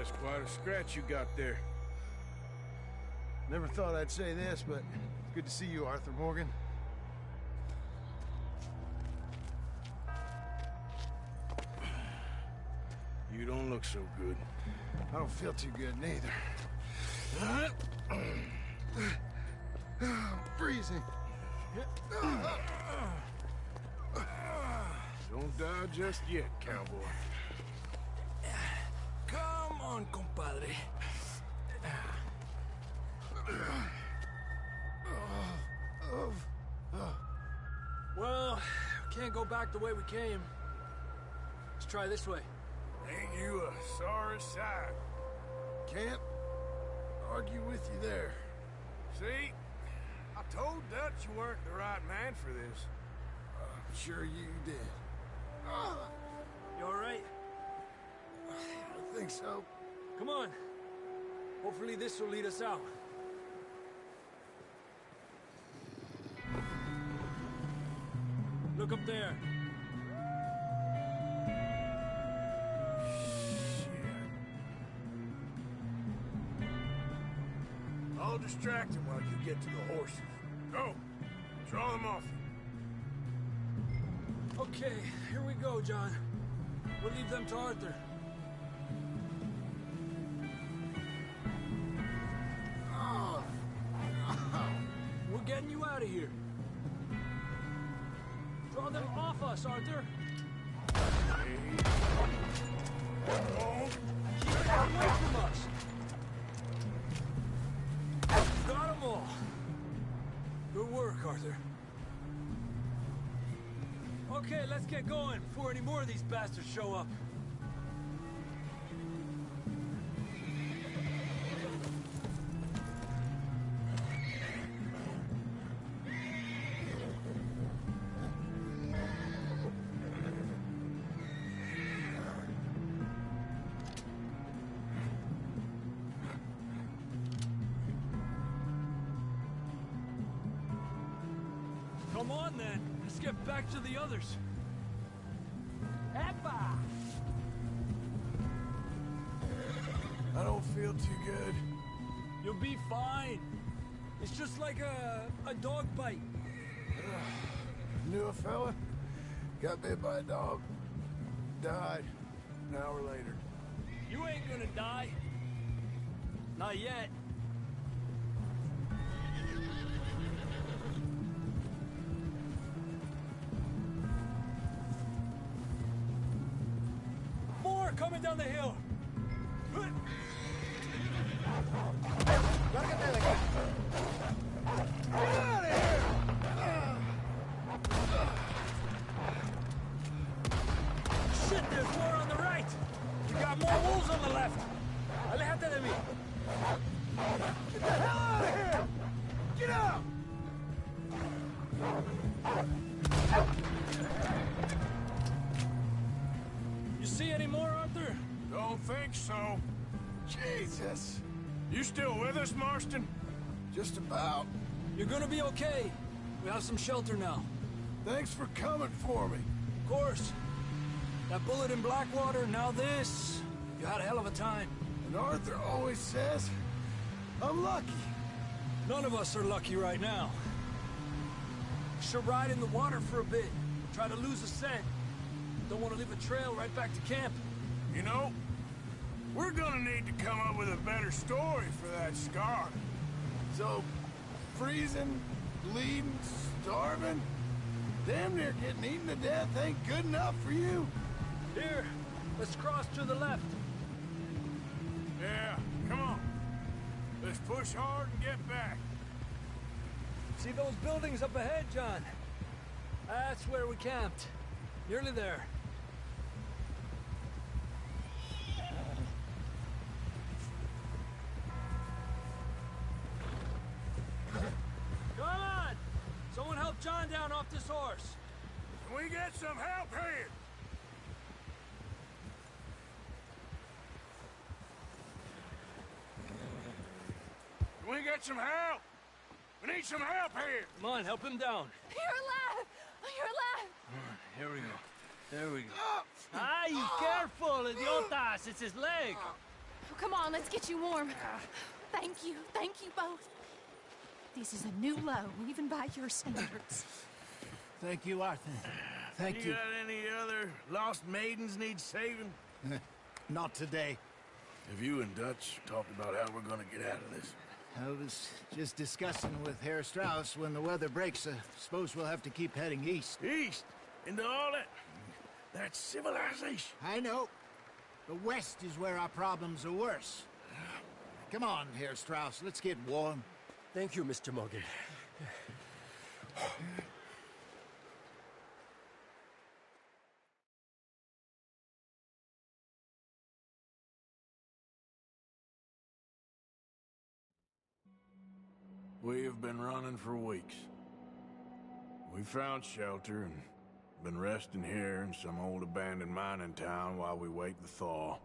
That's quite a scratch you got there. Never thought I'd say this, but it's good to see you, Arthur Morgan. You don't look so good. I don't feel too good, neither. I'm freezing. Don't die just yet, cowboy. Come on, compadre. Well, we can't go back the way we came. Let's try this way. Ain't you a sorry sight? Can't argue with you there. See? I told Dutch you weren't the right man for this. I'm sure you did. You all right? I think so. Come on. Hopefully this will lead us out. Look up there. I'll distract him while you get to the horses. Go! Draw them off you. Okay, here we go, John. We'll leave them to Arthur. We're getting you out of here. Draw them off us, Arthur. Keep them away from us. Got them all. Good work, Arthur. Okay, let's get going before any more of these bastards show up. Come on, then. Let's get back to the others. Eppa! I don't feel too good. You'll be fine. It's just like a dog bite. Knew a fella, got bit by a dog, died an hour later. You ain't gonna die. Not yet. More coming down the hill. Shit, there's more on the right. You got more wolves on the left. Aléjate de mí. Get the hell out of here! Get out! You see any more, Arthur? Don't think so. Jesus. You still with us, Marston? Just about. You're gonna be okay. We have some shelter now. Thanks for coming for me. Of course. That bullet in Blackwater, now this. You had a hell of a time. And Arthur always says, I'm lucky. None of us are lucky right now. Should ride in the water for a bit. Try to lose a scent. Don't want to leave a trail right back to camp. You know, we're gonna need to come up with a better story for that scar. So, freezing, bleeding, starving, damn near getting eaten to death ain't good enough for you? Here, let's cross to the left. Yeah, come on. Let's push hard and get back. See those buildings up ahead, John? That's where we camped. Nearly there. Come on! Someone help John down off this horse. Can we get some help here? Can we get some help? We need some help here. Come on, help him down. You're alive! You're alive! Here we go. There we go. Ay, careful, idiotas! It's his leg. come on, let's get you warm. Thank you both. This is a new low, even by your standards. Thank you, Arthur. Thank you. You got any other lost maidens need saving? Not today. Have you and Dutch talked about how we're gonna get out of this? I was just discussing with Herr Strauss when the weather breaks. Suppose we'll have to keep heading east. East? Into all that civilization? I know. The west is where our problems are worse. Come on, Herr Strauss, let's get warm. Thank you, Mr. Morgan. We have been running for weeks. We found shelter and been resting here in some old abandoned mining town while we wait the thaw.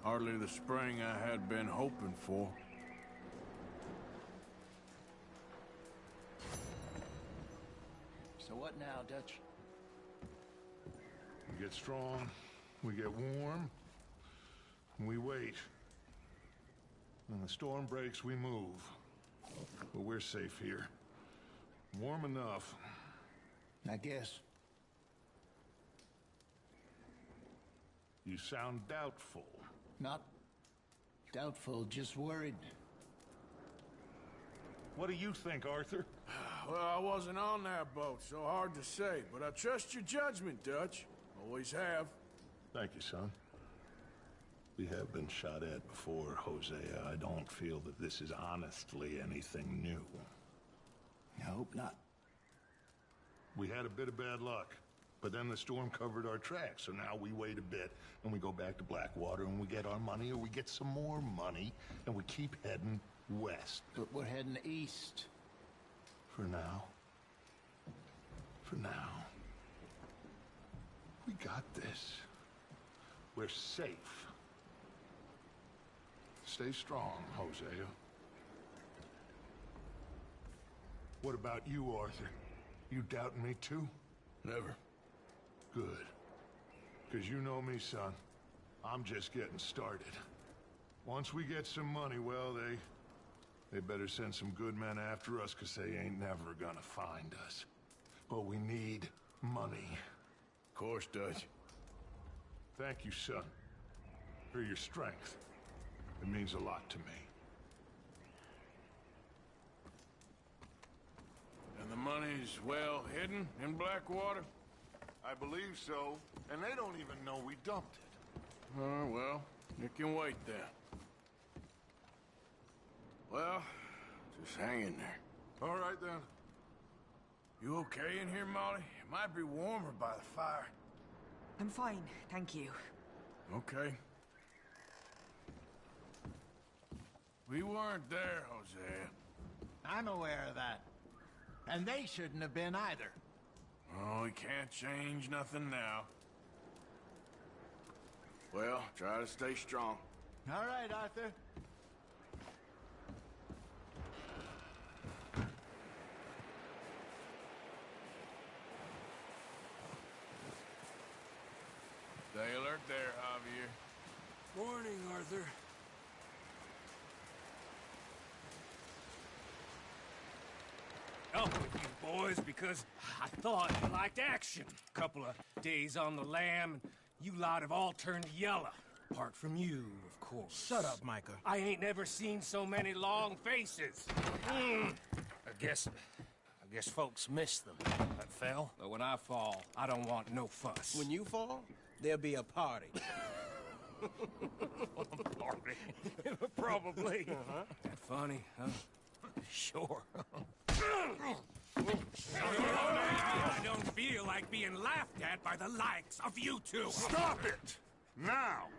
Hardly the spring I had been hoping for. So what now, Dutch? We get strong, we get warm, and we wait. When the storm breaks, we move. But we're safe here. Warm enough. I guess. You sound doubtful. Not doubtful, just worried. What do you think, Arthur? Well, I wasn't on that boat, so hard to say, but I trust your judgment, Dutch. Always have. Thank you, son. We have been shot at before, Hosea. I don't feel that this is honestly anything new. I hope not. We had a bit of bad luck, but then the storm covered our tracks, so now we wait a bit, and we go back to Blackwater, and we get our money, or we get some more money, and we keep heading west. But we're heading east. For now. For now. We got this. We're safe. Stay strong, Hosea. What about you, Arthur? You doubting me too? Never. Good. Because you know me, son. I'm just getting started. Once we get some money, well, they better send some good men after us, because they ain't never gonna find us. But we need money. Of course, Dutch. Thank you, son, for your strength. It means a lot to me. And the money's well hidden in Blackwater? I believe so, and they don't even know we dumped it. Well, you can wait then. Well, just hang in there. All right, then. You okay in here, Molly? It might be warmer by the fire. I'm fine, thank you. Okay. We weren't there, Hosea. I'm aware of that. And they shouldn't have been either. Oh, we can't change nothing now. Well, try to stay strong. All right, Arthur. Stay alert there, Javier. Morning, Arthur. Up with you boys because I thought you liked action. Couple of days on the lam, and you lot have all turned yellow. Apart from you, of course. Shut up, Micah. I ain't never seen so many long faces. I guess folks miss them. That fell. But when I fall, I don't want no fuss. When you fall, there'll be a party. Party? Probably. That funny, huh? Sure. I don't feel like being laughed at by the likes of you two. Stop it! Now!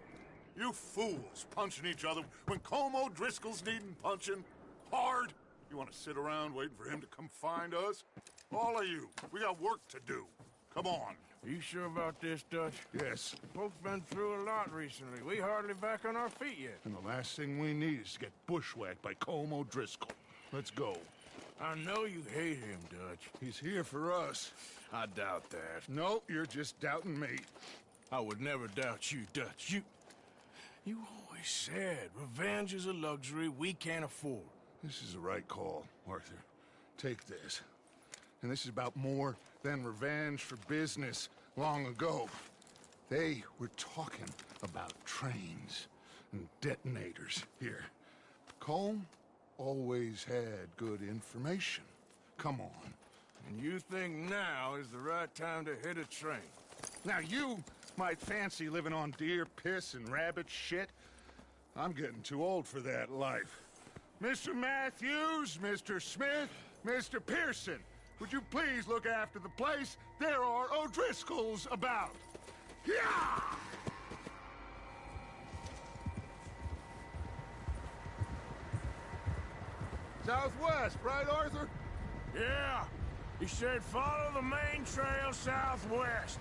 You fools punching each other when Como Driscoll's needing punching hard. You want to sit around waiting for him to come find us? All of you, we got work to do. Come on. Are you sure about this, Dutch? Yes. Folks been through a lot recently. We hardly back on our feet yet. And the last thing we need is to get bushwhacked by Como Driscoll. Let's go. I know you hate him, Dutch. He's here for us. I doubt that. No, you're just doubting me. I would never doubt you, Dutch. You always We said revenge is a luxury we can't afford. This is the right call, Arthur. Take this. And this is about more than revenge for business long ago. They were talking about trains and detonators here. Colm always had good information. Come on. And you think now is the right time to hit a train? Now you might fancy living on deer piss and rabbit shit. I'm getting too old for that life. Mr. Matthews, Mr. Smith, Mr. Pearson, would you please look after the place? There are O'Driscolls about. Yeah! Southwest, right, Arthur? Yeah. He said follow the main trail southwest.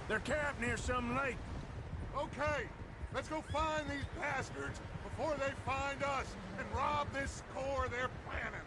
They're camped near some lake. Okay, let's go find these bastards before they find us and rob this core they're planning.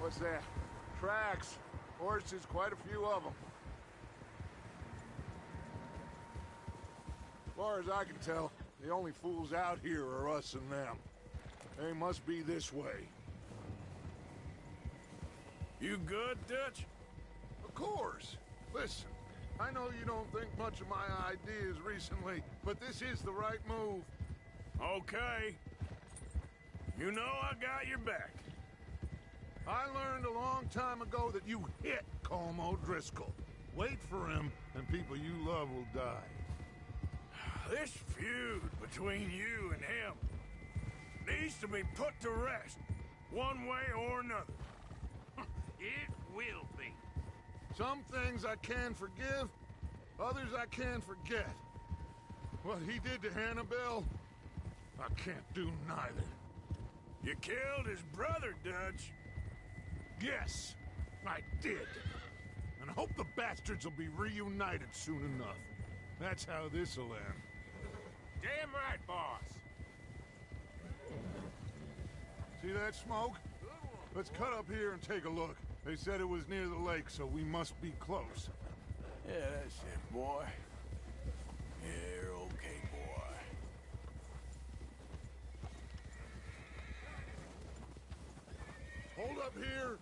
What's that? Tracks. Horses, quite a few of them. As far as I can tell, the only fools out here are us and them. They must be this way. You good, Dutch? Of course. Listen, I know you don't think much of my ideas recently, but this is the right move. Okay. You know I got your back. I learned a long time ago that you hit Colm O'Driscoll. Wait for him, and people you love will die. This feud between you and him needs to be put to rest, one way or another. It will be. Some things I can forgive, others I can't forget. What he did to Annabelle, I can't do neither. You killed his brother, Dutch. Yes, I did. And I hope the bastards will be reunited soon enough. That's how this'll end. Damn right, boss. See that smoke? Let's cut up here and take a look. They said it was near the lake, so we must be close. Yeah, that's it, boy. Yeah, you're okay, boy. Hold up here.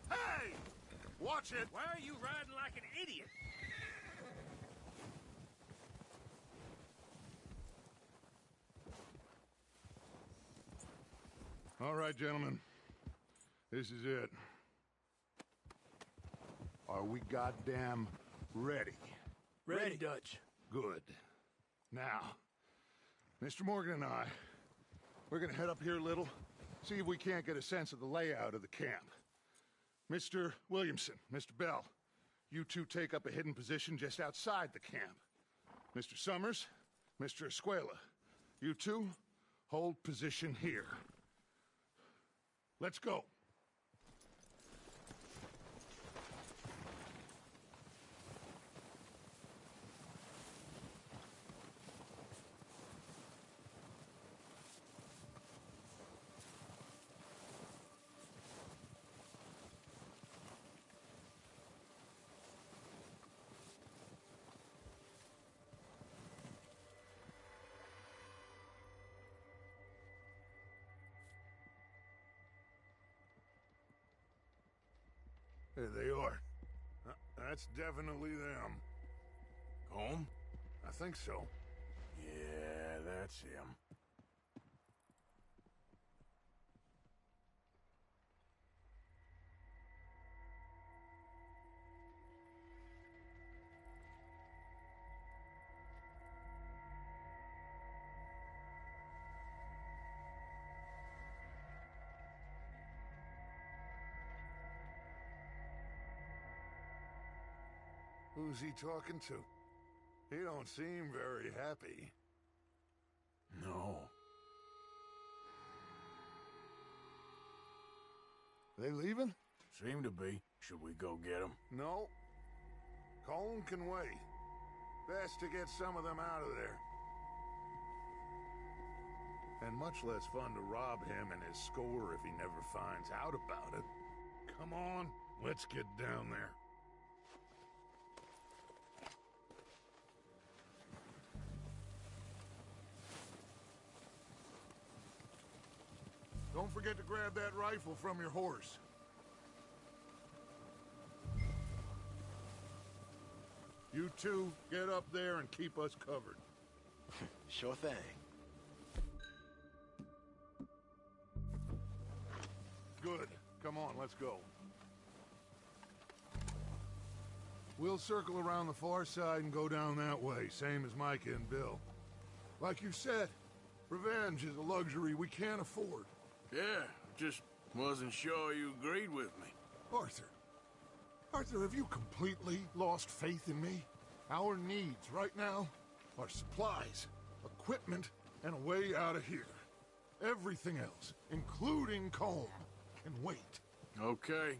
Hey! Watch it! Why are you riding like an idiot? All right, gentlemen. This is it. Are we goddamn ready? Ready, Dutch. Good. Now, Mr. Morgan and I, we're gonna head up here a little, see if we can't get a sense of the layout of the camp. Mr. Williamson, Mr. Bell, you two take up a hidden position just outside the camp. Mr. Summers, Mr. Escuela, you two hold position here. Let's go. There they are. That's definitely them. Home? I think so. Yeah, that's him. Who's he talking to? He don't seem very happy. No. They leaving? Seem to be. Should we go get them? No. Colm can wait. Best to get some of them out of there. And much less fun to rob him and his score if he never finds out about it. Come on, let's get down there. Don't forget to grab that rifle from your horse. You two, get up there and keep us covered. Sure thing. Good. Come on, let's go. We'll circle around the far side and go down that way, same as Micah and Bill. Like you said, revenge is a luxury we can't afford. Yeah, just wasn't sure you agreed with me. Arthur. Arthur, have you completely lost faith in me? Our needs right now are supplies, equipment, and a way out of here. Everything else, including Colm, can wait. Okay.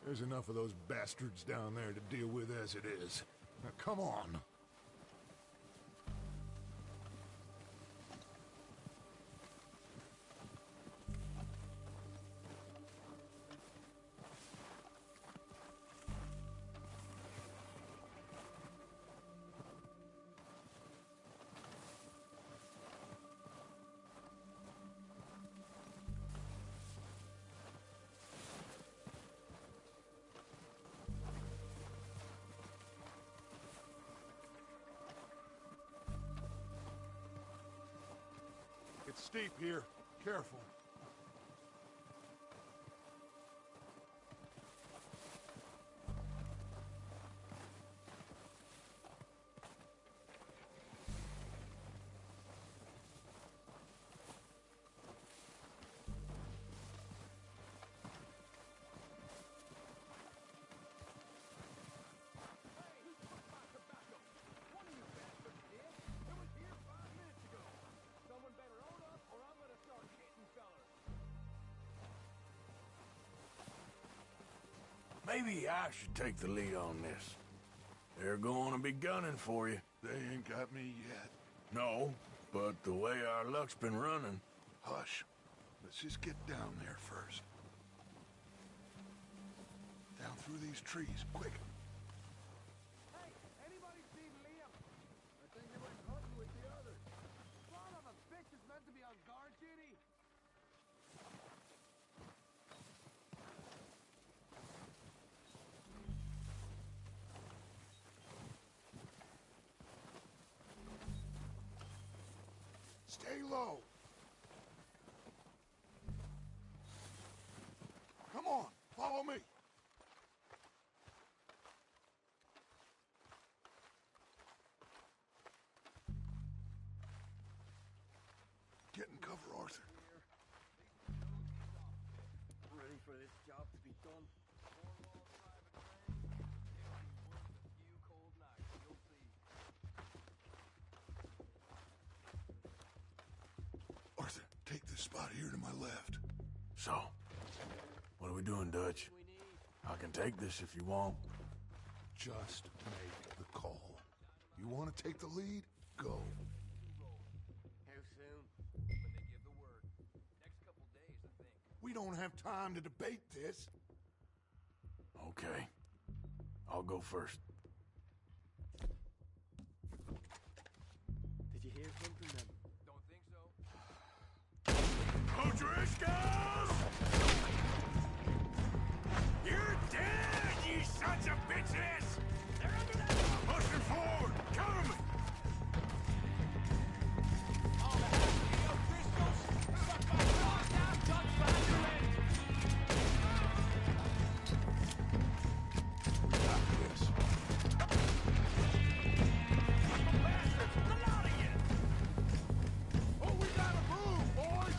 There's enough of those bastards down there to deal with as it is. Now come on. It's steep here. Careful. Maybe I should take the lead on this. They're going to be gunning for you. They ain't got me yet. No, but the way our luck's been running... Hush. Let's just get down there first. Down through these trees, quick. Hey, anybody seen Liam? I think he went hunting with the others. Son of a bitch is meant to be on guard duty. Stay low. Come on, follow me. Get in cover, Arthur. Ready for this job to be done. Arthur, take this spot here to my left. So, what are we doing, Dutch? I can take this if you want. Just make the call. You want to take the lead? Go. How soon? When they give the word. Next couple days, I think. We don't have time to debate this. Okay. I'll go first. Did you hear something then? Don't think so. O'Driscolls! You're dead, you sons of bitches! They're under that! Pushing forward! Cover me! All the half of the O'Driscolls stuck by dogs now, guns behind your head. We got this. Bastards, the lot of you! Oh, we gotta move, boys!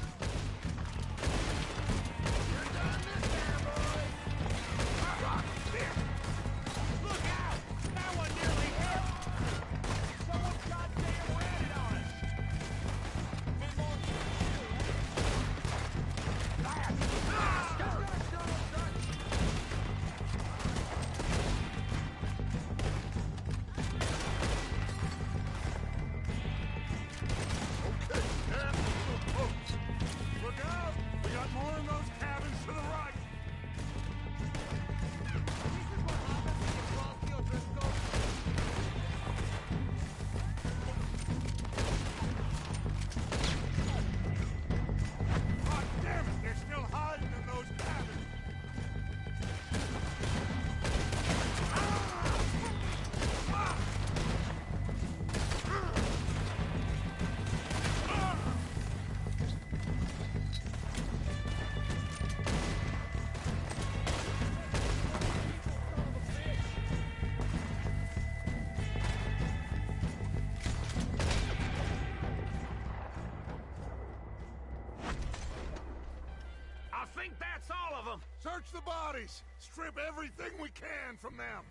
the bodies! Strip everything we can from them!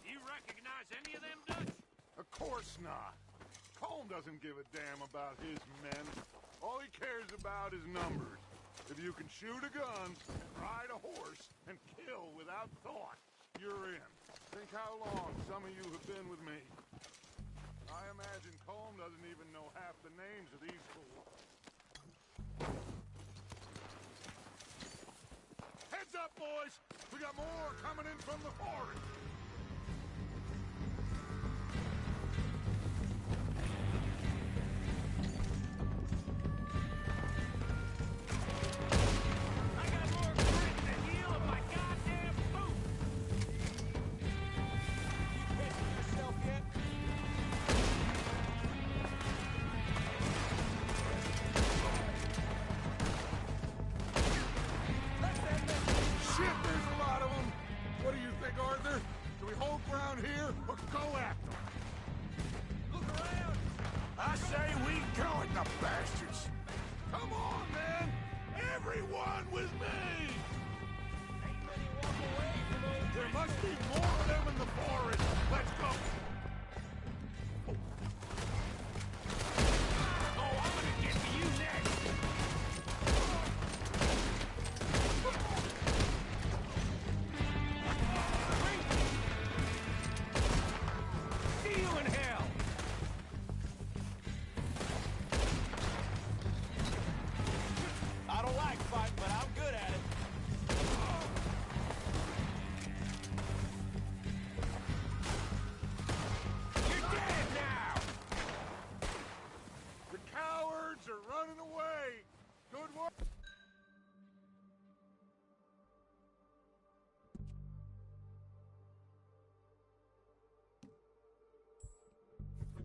You recognize any of them, Dutch? Of course not. Colm doesn't give a damn about his men. All he cares about is numbers. If you can shoot a gun, ride a horse, and kill without thought, you're in. Think how long some of you have been with me. I imagine Colm doesn't even know half the names of these fools. Heads up, boys! We got more coming in from the forest! I got more grit in the heel of my goddamn boot! You pissing yourself yet? Shit, there's a lot of them! What do you think, Arthur? Do we hold ground here, or go after them? Look around! I say we go at the bastards. Come on, man! Everyone with me! Ain't many walk away from old There must be more of them in the forest! Let's go! Oh, I'm gonna get to you next! See you in hell! I don't like fighting, but I'm good at it. You're dead now! The cowards are running away! Good work!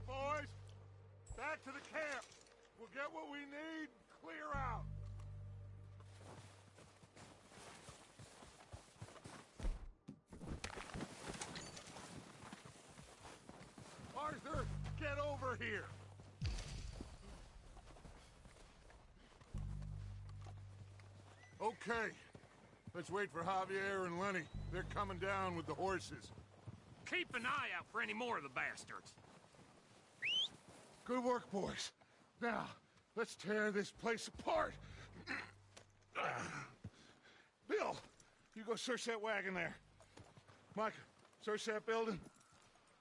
Boys, back to the camp. We'll get what we need, clear out. Arthur, get over here. Okay, let's wait for Javier and Lenny. They're coming down with the horses. Keep an eye out for any more of the bastards. Good work, boys. Now, let's tear this place apart. Bill, you go search that wagon there. Mike, search that building.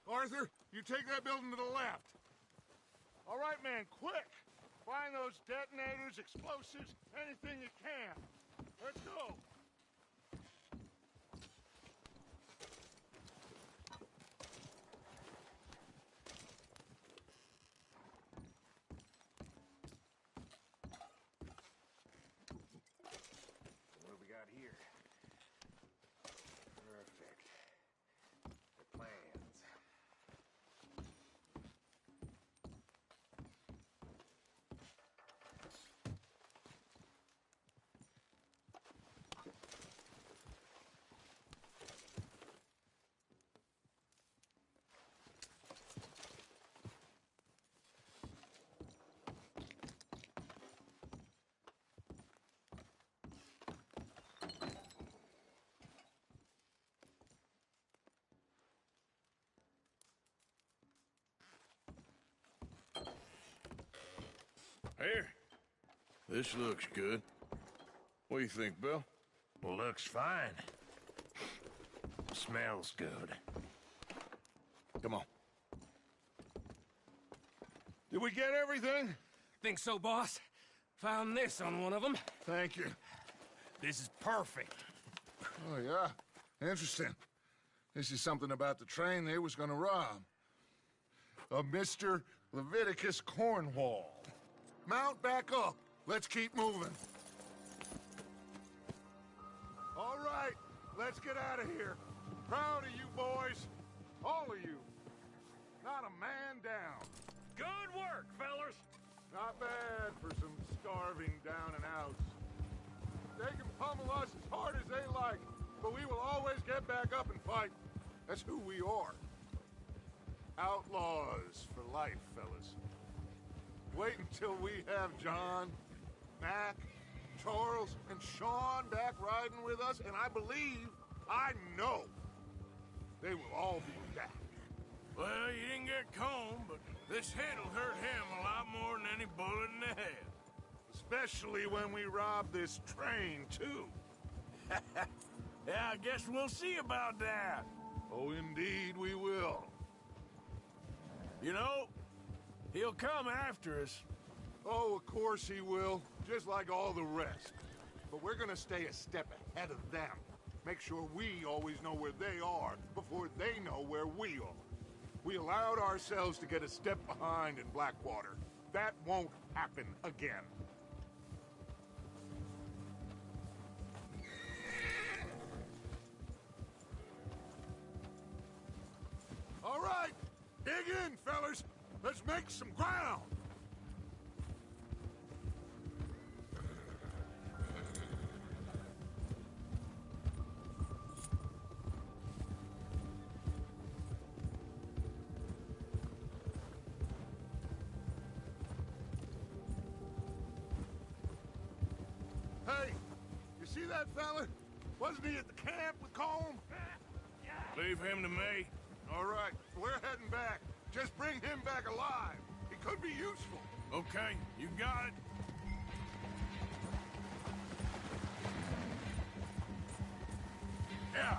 Arthur, you take that building to the left. All right, man, quick. Find those detonators, explosives, anything you can. Let's go. What do we got here? Perfect. The plans. Here. This looks good. What do you think, Bill? Looks fine. Smells good. Come on. Did we get everything? Think so, boss? Found this on one of them. Thank you. This is perfect. Oh, yeah? Interesting. This is something about the train they was gonna rob. A Mr. Leviticus Cornwall. Mount back up. Let's keep moving. All right, let's get out of here. Proud of you boys. All of you. Not a man down. Good work, fellas. Not bad for some starving down and outs. They can pummel us as hard as they like, but we will always get back up and fight. That's who we are. Outlaws for life, fellas. Wait until we have John, Mac, Charles and Sean back riding with us, and I believe, I know, they will all be back. Well, you didn't get Combe, but this hit'll hurt him a lot more than any bullet in the head. Especially when we rob this train, too. Yeah, I guess we'll see about that. Oh, indeed we will. You know, he'll come after us. Oh, of course he will, just like all the rest. But we're gonna stay a step ahead of them. Make sure we always know where they are before they know where we are. We allowed ourselves to get a step behind in Blackwater. That won't happen again. All right, dig in, fellas. Let's make some ground. Hey, you see that fella? Wasn't he at the camp with Colm? Leave him to me. All right, we're heading back. Just bring him back alive. He could be useful. Okay, you got it. Yeah.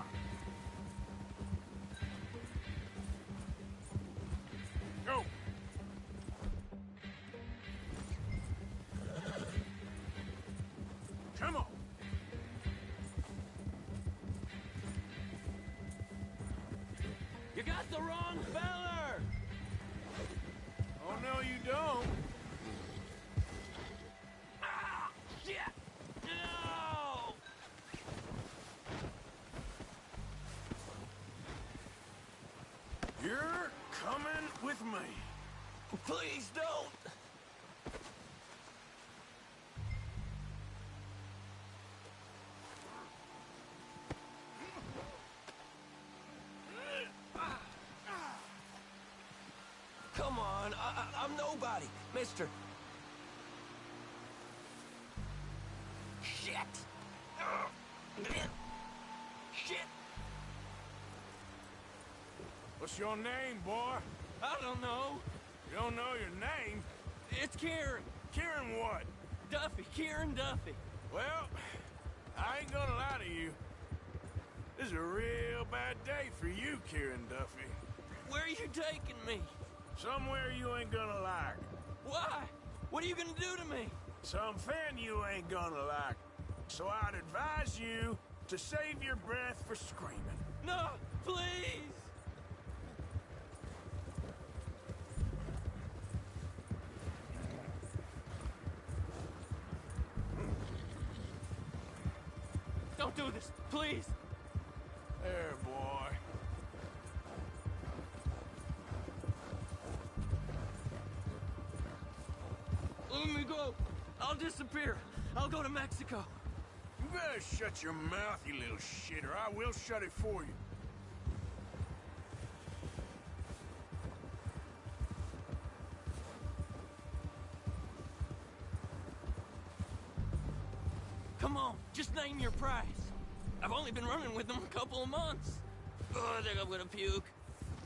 Go. Come on. You got the wrong feller! Oh, no, you don't. Ah! Shit! No! You're coming with me. Please don't! Come on, I'm nobody, mister. Shit! Shit! What's your name, boy? I don't know. You don't know your name? It's Kieran. Kieran what? Duffy, Kieran Duffy. Well, I ain't gonna lie to you. This is a real bad day for you, Kieran Duffy. Where are you taking me? Somewhere you ain't gonna like. Why? What are you gonna do to me? Something you ain't gonna like. So I'd advise you to save your breath for screaming. No, please! Don't do this, please! There, boy. Let me go. I'll disappear. I'll go to Mexico. You better shut your mouth, you little shit, or I will shut it for you. Come on, just name your price. I've only been running with them a couple of months. Oh, I think I'm gonna puke.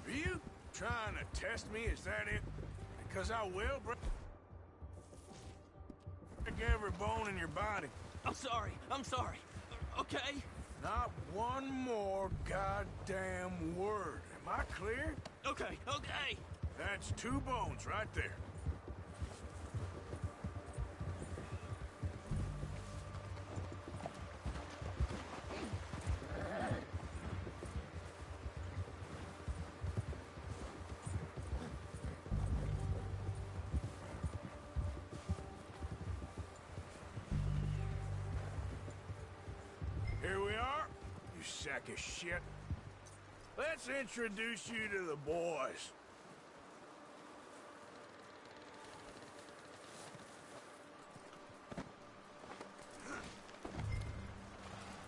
Are you trying to test me? Is that it? Because I will break every bone in your body. I'm sorry. Okay? Not one more goddamn word. Am I clear? Okay. That's 2 bones right there. Here we are, you sack of shit. Let's introduce you to the boys.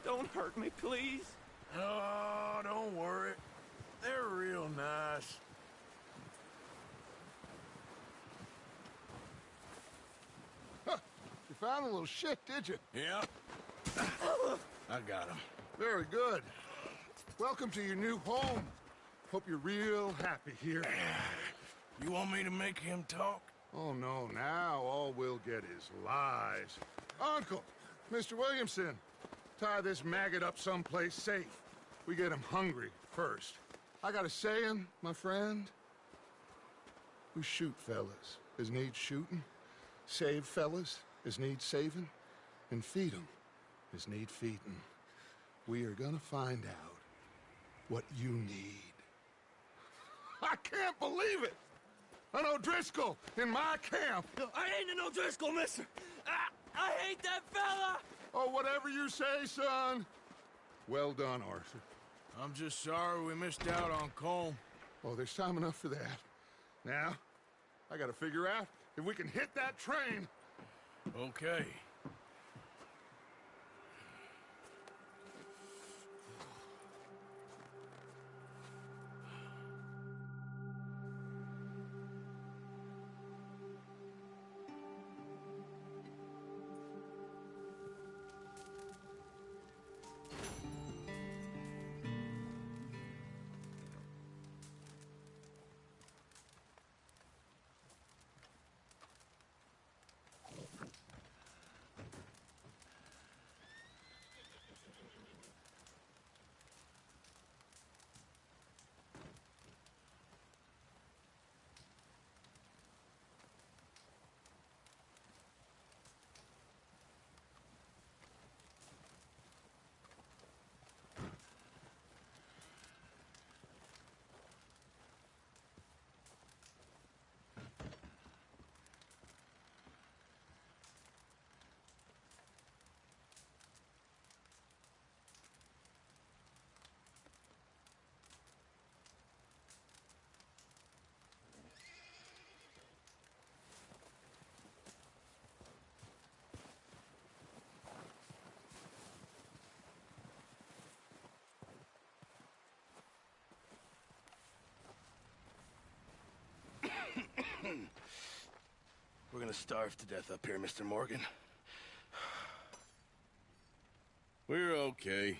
Don't hurt me, please. Oh, don't worry. They're real nice. You found down a little shit, did you? Yeah. I got him. Very good. Welcome to your new home. Hope you're real happy here. You want me to make him talk? Oh, no, now all we'll get is lies. Uncle, Mr. Williamson, tie this maggot up someplace safe. We get him hungry first. I got a saying, my friend. We shoot fellas as need shooting, save fellas as need saving, and feed 'em as need feeding. We are gonna find out what you need. I can't believe it! An O'Driscoll in my camp! I ain't an O'Driscoll, mister! I hate that fella! Oh, whatever you say, son. Well done, Arthur. I'm just sorry we missed out on Colm. Oh, there's time enough for that. Now, I gotta figure out if we can hit that train. Okay. We're gonna starve to death up here, Mr. Morgan. We're okay.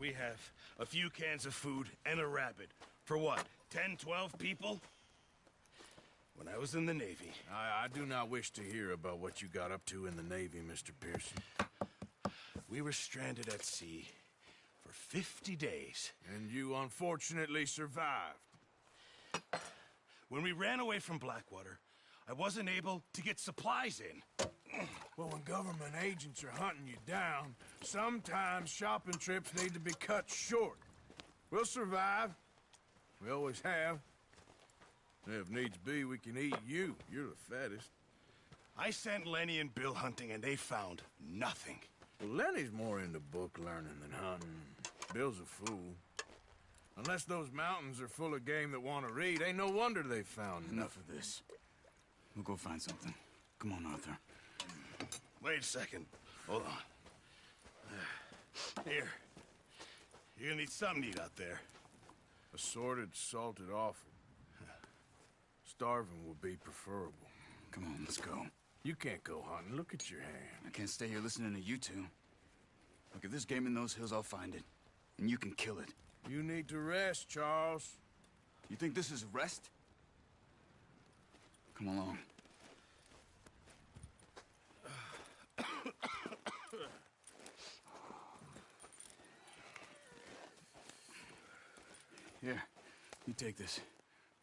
We have a few cans of food and a rabbit. For what, 10, 12 people? When I was in the Navy... I do not wish to hear about what you got up to in the Navy, Mr. Pearson. We were stranded at sea for 50 days. And you unfortunately survived. When we ran away from Blackwater, I wasn't able to get supplies in. Well, when government agents are hunting you down, sometimes shopping trips need to be cut short. We'll survive. We always have. If needs be, we can eat you. You're the fattest. I sent Lenny and Bill hunting, and they found nothing. Well, Lenny's more into book learning than hunting. Bill's a fool. Unless those mountains are full of game that want to read, ain't no wonder they found Enough of this. We'll go find something. Come on, Arthur. Wait a second. Hold on. Here. You're gonna need something to eat out there. Assorted, salted offal. Starving would be preferable. Come on, let's go. You can't go hunting. Look at your hand. I can't stay here listening to you two. Look, if there's game in those hills, I'll find it. And you can kill it. You need to rest, Charles. You think this is rest? Come along. Here, you take this.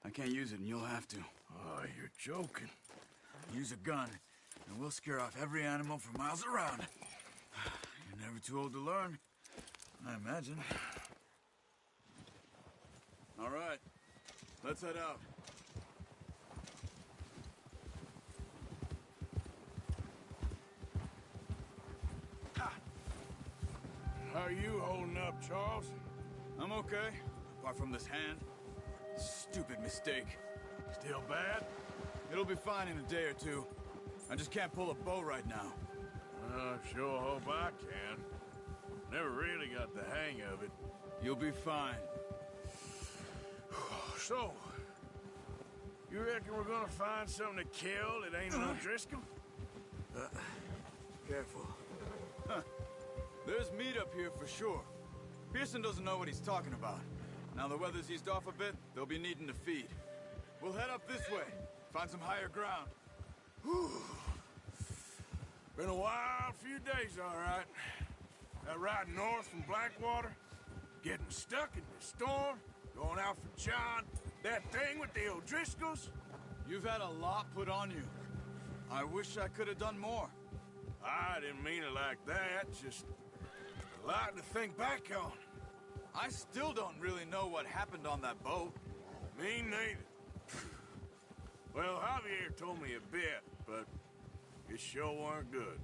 I can't use it, and you'll have to. Oh, you're joking. Use a gun, and we'll scare off every animal for miles around. You're never too old to learn, I imagine. All right, let's head out. How are you holding up, Charles? I'm okay, apart from this hand. Stupid mistake. Still bad? It'll be fine in a day or two. I just can't pull a bow right now. I sure hope I can. Never really got the hang of it. You'll be fine. So, you reckon we're gonna find something to kill that ain't an O'Driscoll? Careful. Huh. There's meat up here for sure. Pearson doesn't know what he's talking about. Now the weather's eased off a bit, they'll be needing to feed. We'll head up this way, find some higher ground. Whew. Been a wild few days, all right. That ride north from Blackwater, getting stuck in the storm, going out for John, that thing with the O'Driscolls. You've had a lot put on you. I wish I could have done more. I didn't mean it like that, just a lot to think back on. I still don't really know what happened on that boat. Me neither. Well, Javier told me a bit, but it sure weren't good.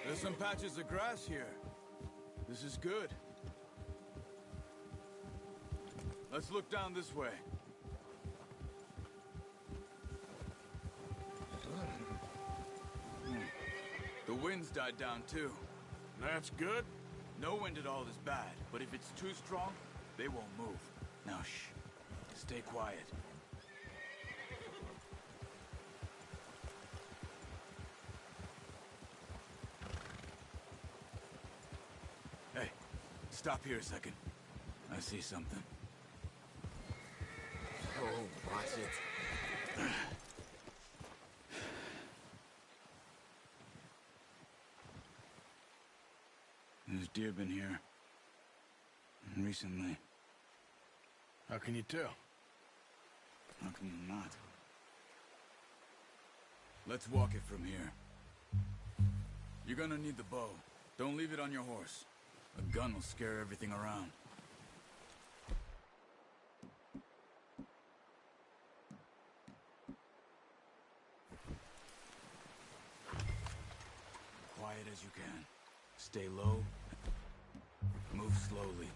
There's some patches of grass here. This is good. Let's look down this way. The wind's died down too. That's good. No wind at all is bad, but if it's too strong, they won't move. Now shh. Stay quiet. Hey, stop here a second. I see something. Oh, watch it. There's deer been here. Recently. How can you tell? How can you not? Let's walk it from here. You're gonna need the bow. Don't leave it on your horse. A gun will scare everything around. Quiet as you can. Stay low. Move slowly.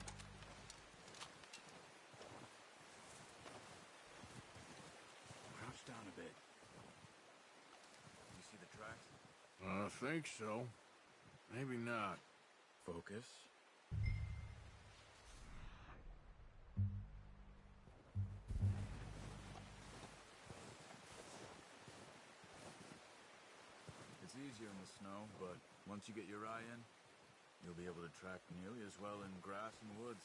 Crouch down a bit. You see the tracks? I think so. Maybe not. Focus. It's easier in the snow, but once you get your eye in, you'll be able to track nearly as well in grass and woods.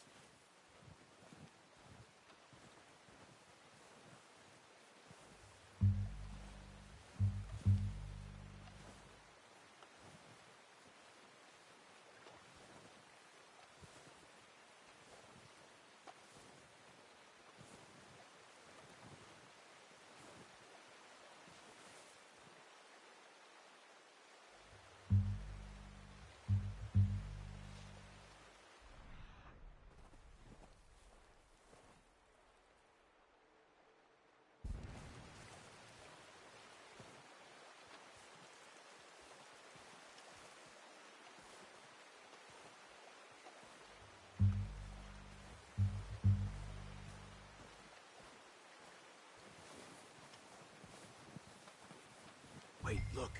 Wait, look.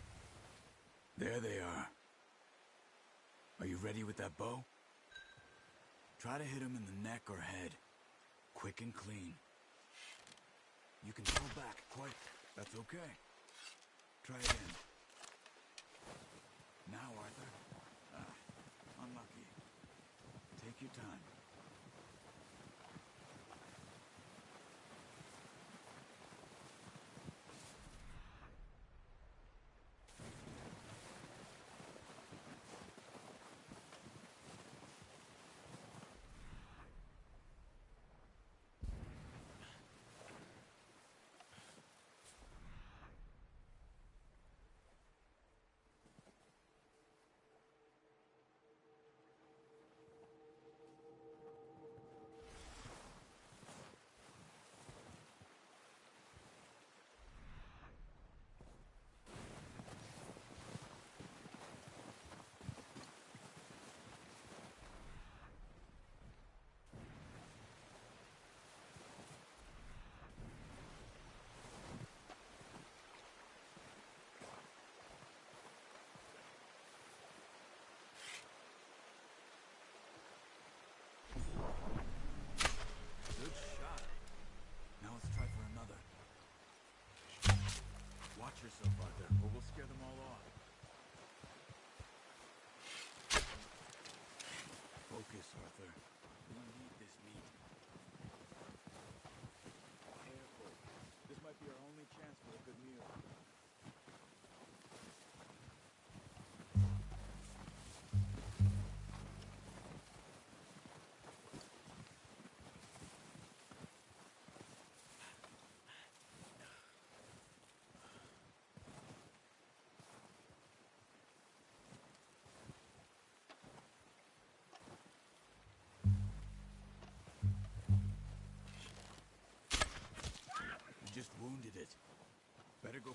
There they are. Are you ready with that bow? Try to hit him in the neck or head. Quick and clean. You can pull back, quick. That's okay. Try again. Now, Arthur. Unlucky. Take your time.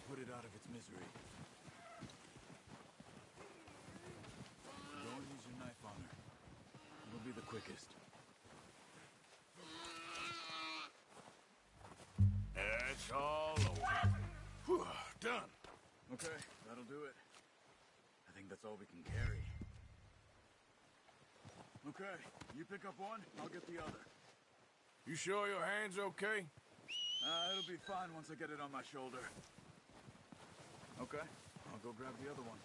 put it out of its misery. Don't use your knife on her. It'll be the quickest. It's all over. Whew, done. Okay, that'll do it. I think that's all we can carry. Okay, you pick up one, I'll get the other. You sure your hand's okay? It'll be fine once I get it on my shoulder. Okay, I'll go grab the other one.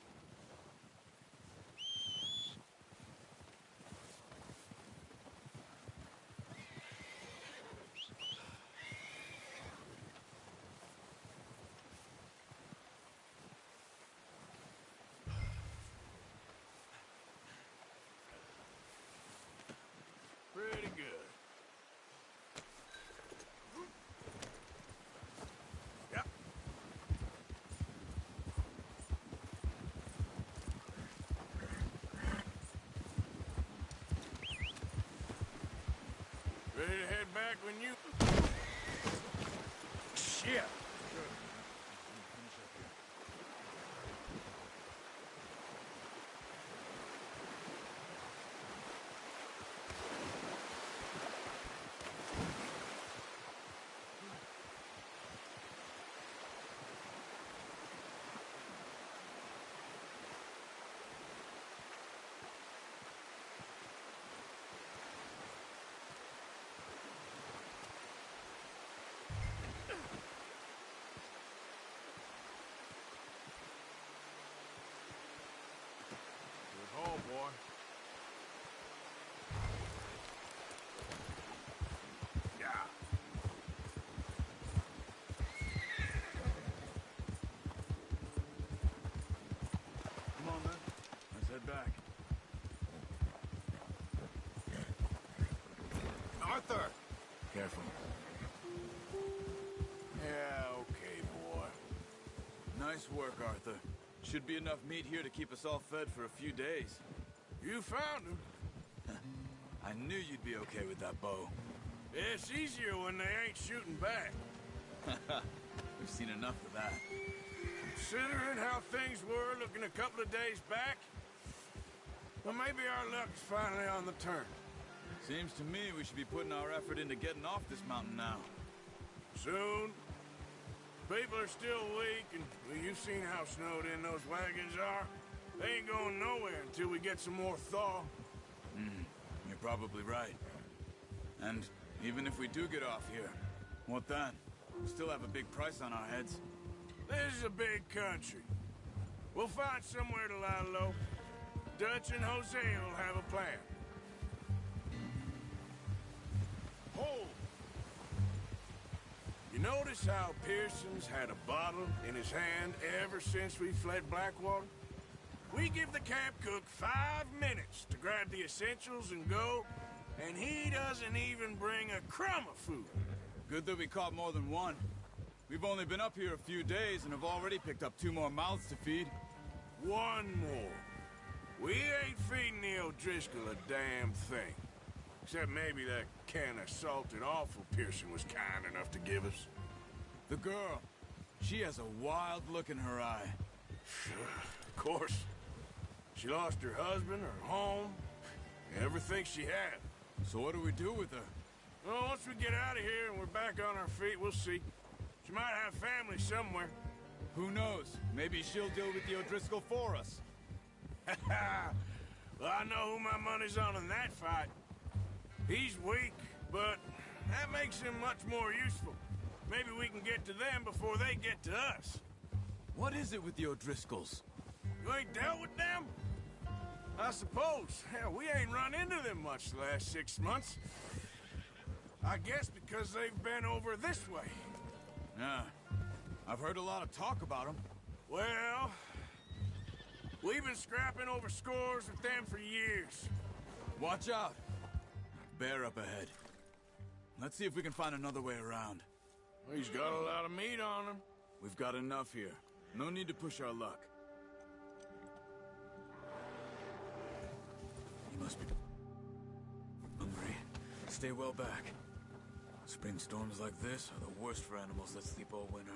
Pretty good. Yep. Ready to head back when you... Shit! Good haul, boy. Yeah. Come on, then. Let's head back. Arthur! Careful. Yeah, okay, boy. Nice work, Arthur. Should be enough meat here to keep us all fed for a few days. You found him. I knew you'd be okay with that bow. It's easier when they ain't shooting back. We've seen enough of that. Considering how things were looking a couple of days back, well, maybe our luck's finally on the turn. Seems to me we should be putting our effort into getting off this mountain now. Soon. People are still weak, and well, you've seen how snowed in those wagons are. They ain't going nowhere until we get some more thaw. You're probably right. And even if we do get off here, what then? We still have a big price on our heads. This is a big country. We'll find somewhere to lie low. Dutch and Jose will have a plan. Hold! You notice how Pearson's had a bottle in his hand ever since we fled Blackwater? We give the camp cook 5 minutes to grab the essentials and go, and he doesn't even bring a crumb of food. Good that we caught more than one. We've only been up here a few days and have already picked up 2 more mouths to feed. 1 more. We ain't feeding the O'Driscoll a damn thing. Except maybe that can of salted offal Pearson was kind enough to give us. The girl. She has a wild look in her eye. Of course. She lost her husband, her home, everything she had. So what do we do with her? Well, once we get out of here and we're back on our feet, we'll see. She might have family somewhere. Who knows? Maybe she'll deal with the O'Driscoll for us. Well, I know who my money's on in that fight. He's weak, but that makes him much more useful. Maybe we can get to them before they get to us. What is it with the O'Driscolls? You ain't dealt with them? I suppose. Hell, we ain't run into them much the last 6 months. I guess because they've been over this way. Yeah. I've heard a lot of talk about them. Well, we've been scrapping over scores with them for years. Watch out. Bear up ahead. Let's see if we can find another way around. Well, he's got a lot of meat on him. We've got enough here. No need to push our luck. He must be hungry. Stay well back. Spring storms like this are the worst for animals that sleep all winter.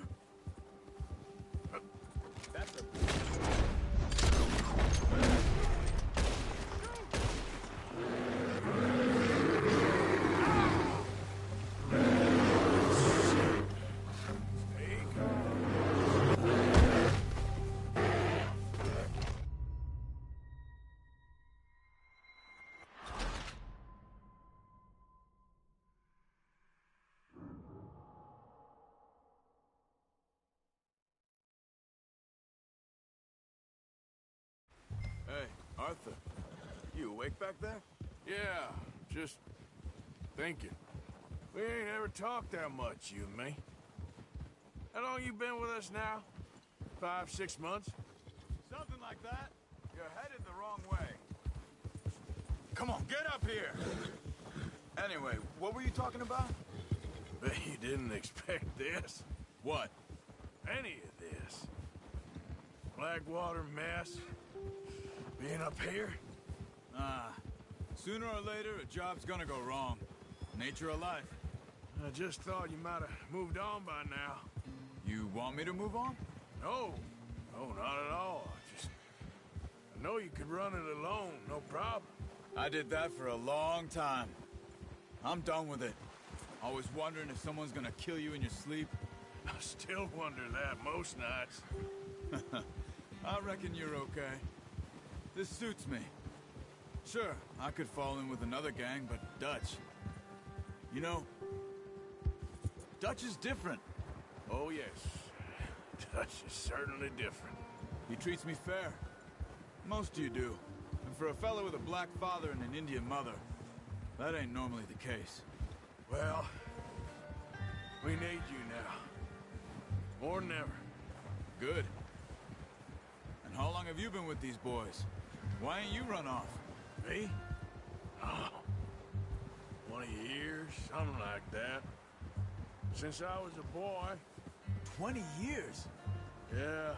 Hey, Arthur. You awake back there? Yeah, just thinking. We ain't ever talked that much, you and me. How long you been with us now? 5, 6 months? Something like that. You're headed the wrong way. Come on, get up here! Anyway, what were you talking about? Bet you didn't expect this. What? Any of this. Blackwater mess. Being up here? Sooner or later, a job's gonna go wrong. Nature of life. I just thought you might have moved on by now. You want me to move on? No. No, not at all. I know you could run it alone, no problem. I did that for a long time. I'm done with it. Always wondering if someone's gonna kill you in your sleep. I still wonder that most nights. I reckon you're okay. This suits me. Sure, I could fall in with another gang, but Dutch... You know, Dutch is different. Oh, yes. Dutch is certainly different. He treats me fair. Most of you do. And for a fellow with a black father and an Indian mother, that ain't normally the case. Well, we need you now. More than ever. Good. And how long have you been with these boys? Why ain't you run off? Me? Oh, 20 years, something like that. Since I was a boy. 20 years? Yeah.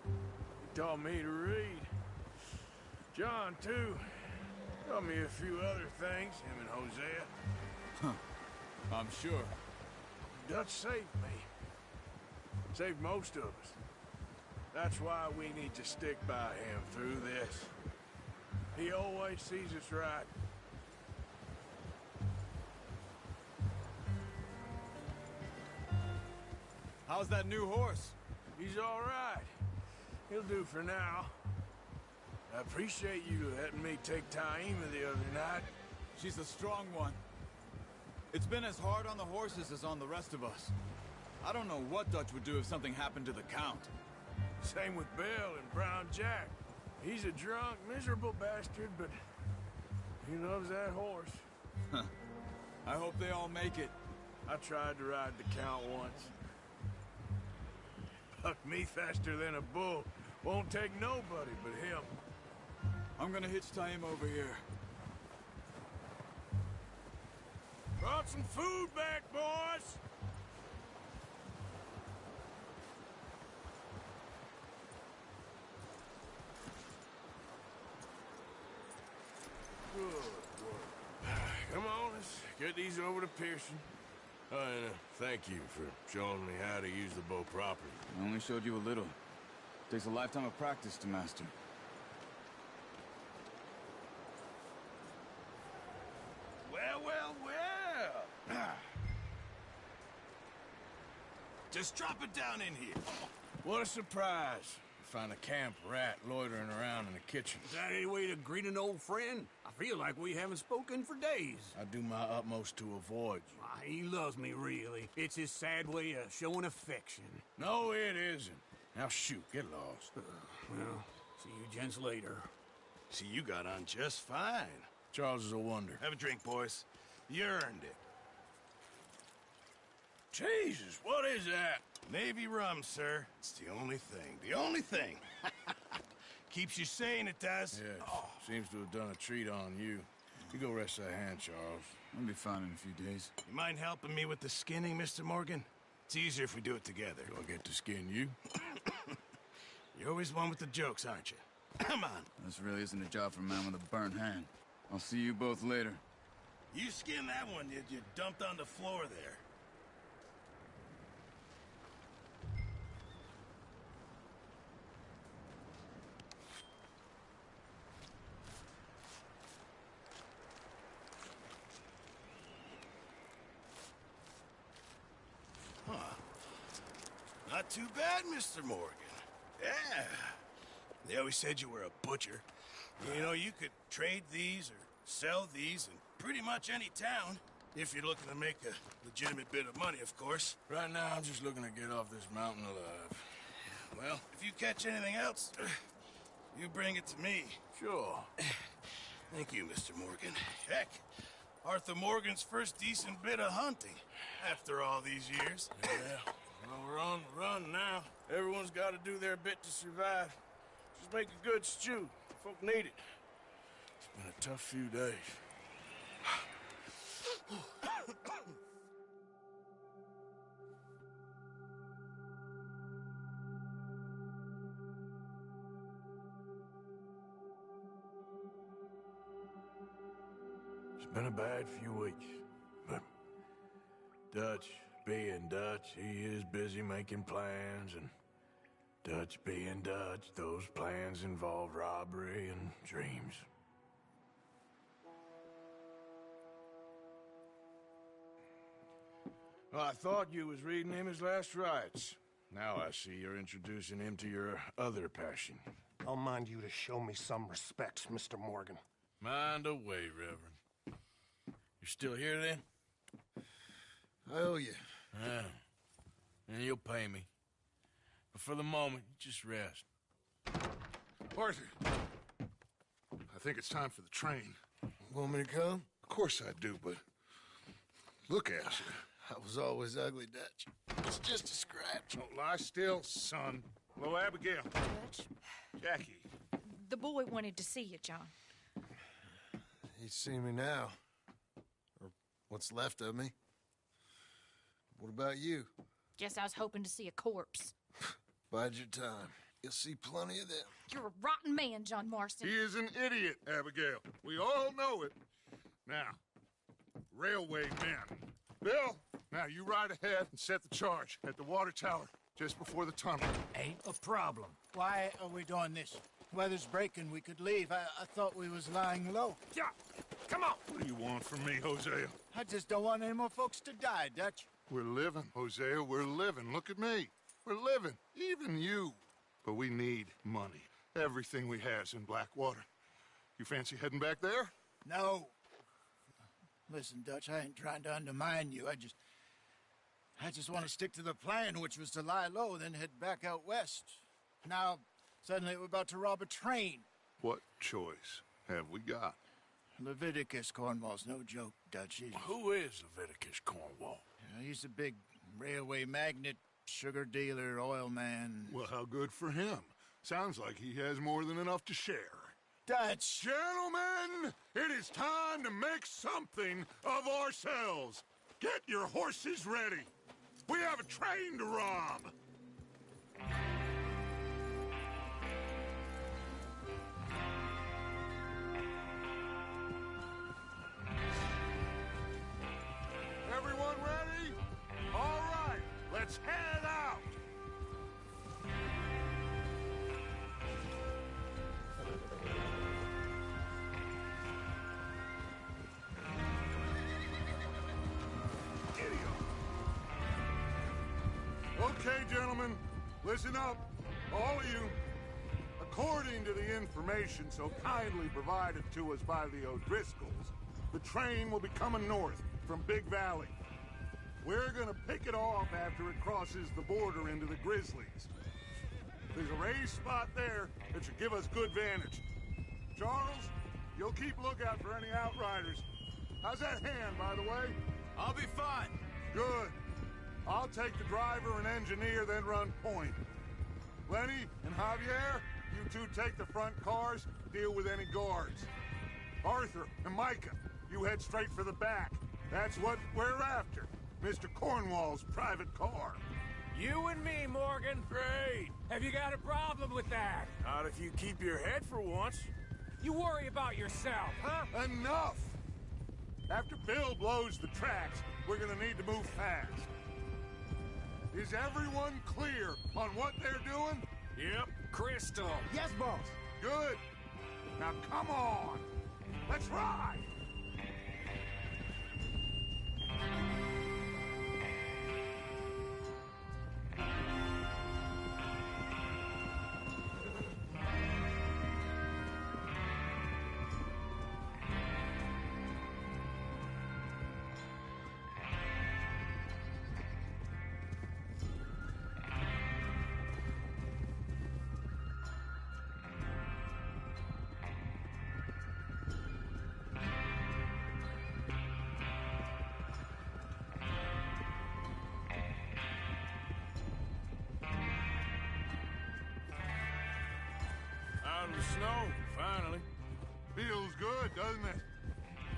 He taught me to read. John, too. Taught me a few other things, him and Hosea. Huh. I'm sure. Dutch saved me. Saved most of us. That's why we need to stick by him through this. He always sees us right. How's that new horse? He's all right. He'll do for now. I appreciate you letting me take Taima the other night. She's a strong one. It's been as hard on the horses as on the rest of us. I don't know what Dutch would do if something happened to the Count. Same with Bill and Brown Jack. He's a drunk, miserable bastard, but he loves that horse. I hope they all make it. I tried to ride the Count once. Bucked me faster than a bull. Won't take nobody but him. I'm gonna hitch Taima over here. Brought some food back, boys! Good work. Come on, let's get these over to Pearson. And thank you for showing me how to use the bow properly. I only showed you a little. Takes a lifetime of practice to master. Well, well, well. Just drop it down in here. What a surprise. Find a camp rat loitering around in the kitchen. Is that any way to greet an old friend? I feel like we haven't spoken for days. I do my utmost to avoid you. He loves me, really. It's his sad way of showing affection. No, it isn't. Now shoot, get lost. Well, see you gents later. See, you got on just fine. Charles is a wonder. Have a drink, boys. You earned it. Jesus, what is that? Navy rum, sir. It's the only thing. The only thing. Keeps you sane, it does. Yes. Seems to have done a treat on you. You go rest that hand, Charles. I'll be fine in a few days. You mind helping me with the skinning, Mr. Morgan? It's easier if we do it together. Do I get to skin you? You're always one with the jokes, aren't you? Come on. This really isn't a job for a man with a burnt hand. I'll see you both later. You skin that one you dumped on the floor there. Not too bad, Mr. Morgan. Yeah. They always said you were a butcher. You know, you could trade these or sell these in pretty much any town. If you're looking to make a legitimate bit of money, of course. Right now, I'm just looking to get off this mountain alive. Well, if you catch anything else, you bring it to me. Sure. Thank you, Mr. Morgan. Heck, Arthur Morgan's first decent bit of hunting after all these years. Yeah. Well, we're on the run now. Everyone's got to do their bit to survive. Just make a good stew. Folk need it. It's been a tough few days. It's been a bad few weeks, but Dutch being Dutch, he is busy making plans, and Dutch being Dutch, those plans involve robbery and dreams. Well, I thought you was reading him his last rites. Now I see you're introducing him to your other passion. I'll mind you to show me some respect, Mr. Morgan. Mind away, Reverend. You're still here, then? I owe you. Yeah. And you'll pay me. But for the moment, just rest. Arthur, I think it's time for the train. Want me to come? Of course I do, but look at you. I was always ugly, Dutch. It's just a scratch. Don't lie still, son. Hello, Abigail. Dutch, Jackie. the boy wanted to see you, John. He's seen me now. Or what's left of me. What about you? Guess I was hoping to see a corpse. Bide your time. You'll see plenty of them. You're a rotten man, John Marston. He is an idiot, Abigail. We all know it. Now, railway men. Bill, now you ride ahead and set the charge at the water tower just before the tunnel. Ain't a problem. Why are we doing this? Weather's breaking. We could leave. I thought we was lying low. Yeah, come on. What do you want from me, Hosea? I just don't want any more folks to die, Dutch. We're living, Hosea. We're living. Look at me. We're living. Even you. But we need money. Everything we have's in Blackwater. You fancy heading back there? No. Listen, Dutch, I ain't trying to undermine you. I just want to stick to the plan, which was to lie low, then head back out west. Now, suddenly we're about to rob a train. What choice have we got? Leviticus Cornwall's no joke, Dutch. Who is Leviticus Cornwall? He's a big railway magnate, sugar dealer, oil man. Well, how good for him. Sounds like he has more than enough to share. Dutch! Gentlemen, it is time to make something of ourselves. Get your horses ready. We have a train to rob. Everyone ready? All right, let's head out. Okay, gentlemen, listen up, all of you. According to the information so kindly provided to us by the O'Driscolls, the train will be coming north from Big Valley. We're gonna pick it off after it crosses the border into the Grizzlies. There's a raised spot there that should give us good vantage. Charles, you'll keep lookout for any outriders. How's that hand, by the way? I'll be fine. Good. I'll take the driver and engineer, then run point. Lenny and Javier, you two take the front cars, deal with any guards. Arthur and Micah, you head straight for the back. That's what we're after. Mr. Cornwall's private car. You and me, Morgan. Great. Have you got a problem with that? Not if you keep your head for once. You worry about yourself, huh? Enough! After Bill blows the tracks, we're gonna need to move fast. Is everyone clear on what they're doing? Yep. Crystal. Yes, boss. Good. Now come on. Let's ride. Feels good, doesn't it?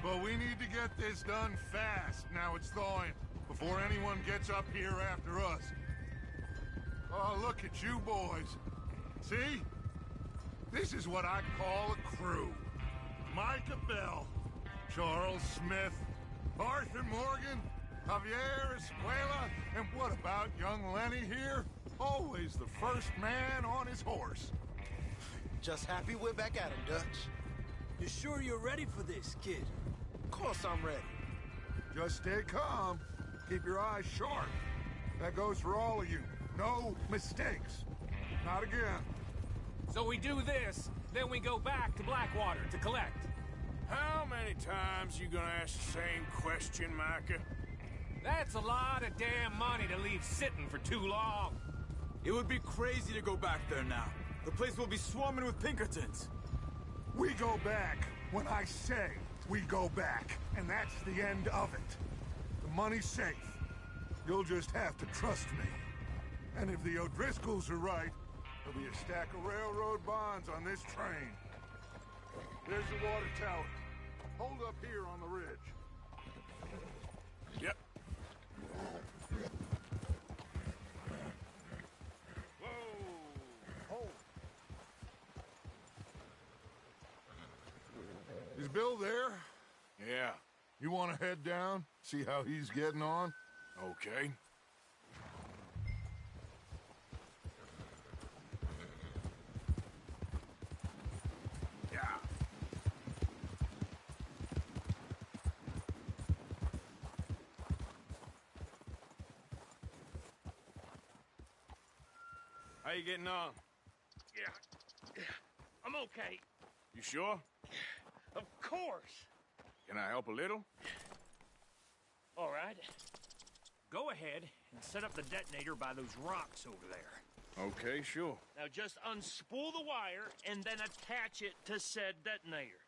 But we need to get this done fast. Now it's thawing, before anyone gets up here after us. Oh, look at you boys. See? This is what I call a crew. Micah Bell, Charles Smith, Arthur Morgan, Javier Escuela, and what about young Lenny here? Always the first man on his horse. Just happy we're back at him, Dutch. You sure you're ready for this, kid? Of course I'm ready. Just stay calm. Keep your eyes sharp. That goes for all of you. No mistakes. Not again. So we do this, then we go back to Blackwater to collect. How many times you gonna ask the same question, Micah? That's a lot of damn money to leave sitting for too long. It would be crazy to go back there now. The place will be swarming with Pinkertons. We go back when I say we go back, and that's the end of it. The money's safe. You'll just have to trust me. And if the O'Driscolls are right, there'll be a stack of railroad bonds on this train. There's the water tower. Hold up here on the ridge. Yep. Is Bill there? Yeah. You want to head down? See how he's getting on? Okay. Yeah. How you getting on? Yeah. I'm okay. You sure? Of course. Can I help a little? All right. Go ahead and set up the detonator by those rocks over there. Okay, sure. Now just unspool the wire and then attach it to said detonator.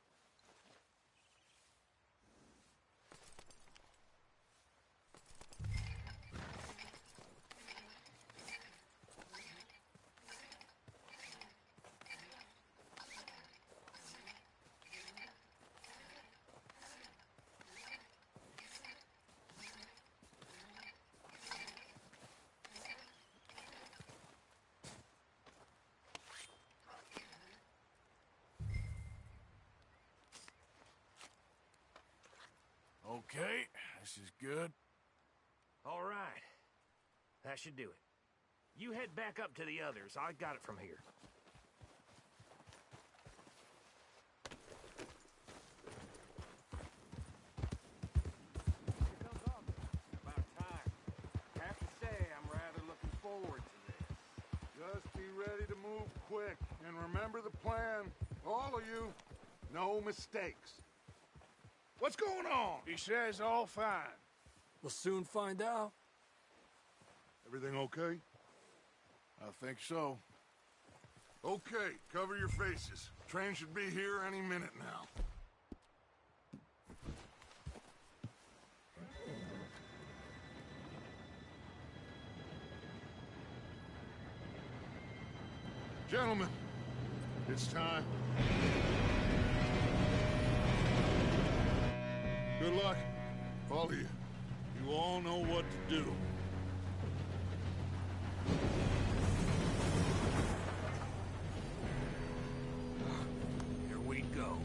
Okay, this is good. All right. That should do it. You head back up to the others. I got it from here. Here comes August. About time. Have to say, I'm rather looking forward to this. Just be ready to move quick. And remember the plan. All of you. No mistakes. What's going on? He says all fine. We'll soon find out. Everything okay? I think so. Okay, cover your faces. Train should be here any minute now. Gentlemen, it's time. Good luck. All of you. You all know what to do. Here we go.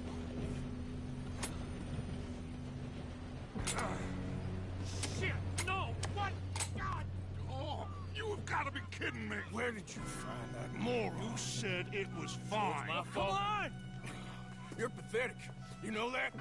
Shit! No! What? God! Oh, you have got to be kidding me. Where did you find that Moral said it was fine. My fault. Come on! You're pathetic. You know that?